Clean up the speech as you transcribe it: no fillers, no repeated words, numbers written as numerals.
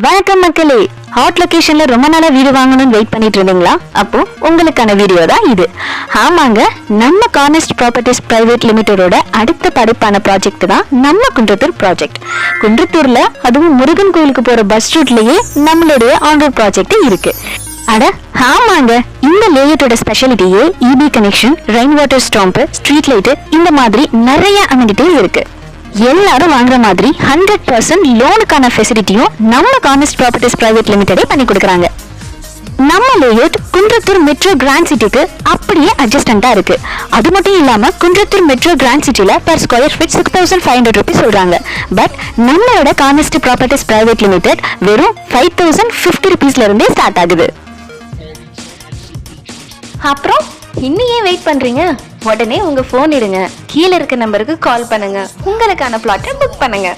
வணக்கம் மக்களே. ஹாட் லொகேஷன்ல ரொம்ப நாளா வீடு வாங்கணும்னு வெயிட் பண்ணிட்டு இருந்தீங்களா? அப்போ உங்களுக்கான வீடியோ தான் இது. ஆமாங்க, நம்ம கார்னஸ்ட் ப்ராப்பர்ட்டிஸ் பிரைவேட் லிமிடெடோட அடுத்த படைப்பான ப்ராஜெக்ட் தான் நம்ம குன்றத்தூர் ப்ராஜெக்ட். குன்றத்தூர்ல அதுவும் முருகன் கோயிலுக்கு போற பஸ் ரூட்லயே நம்மளுடைய ஆன்ரோட் ப்ராஜெக்ட் இருக்கு. அட ஆமாங்க, இந்த லேஅவுட்டோட ஸ்பெஷாலிட்டியே EB connection, rain water stamp, street light, இந்த மாதிரி நிறைய அமெனிட்டிஸ் இருக்கு. எல்லாரும் வாங்குற மாதிரி 100% லோனுக்கான ஃபெசிலிட்டியும் நம்ம கார்னஸ்ட் ப்ராப்பர்ட்டிஸ் பிரைவேட் லிமிடெடே பண்ணி கொடுக்குறாங்க. நம்ம லேஅவுட் குன்றத்தூர் மெட்ரோ கிராண்ட் சிட்டிக்கு அப்படியே அட்ஜஸ்டண்டா இருக்கு. அது மட்டும் இல்லாம குன்றத்தூர் மெட்ரோ கிராண்ட் சிட்டில பெர் ஸ்கொயர் ஃபீட் 6500 ரூபீஸ் சொல்றாங்க. பட் நம்மளோட கார்னஸ்ட் ப்ராப்பர்ட்டிஸ் பிரைவேட் லிமிடெட் வெறும் 5050 ரூபீஸ்ல இருந்தே ஸ்டார்ட் ஆகுது. அப்புறம் இன்னும் ஏன் வெயிட் பண்றீங்க? உடனே உங்க போன் எடுங்க, கீழே இருக்க நம்பருக்கு கால் பண்ணுங்க, உங்களுக்கான பிளாட்டை புக் பண்ணுங்க.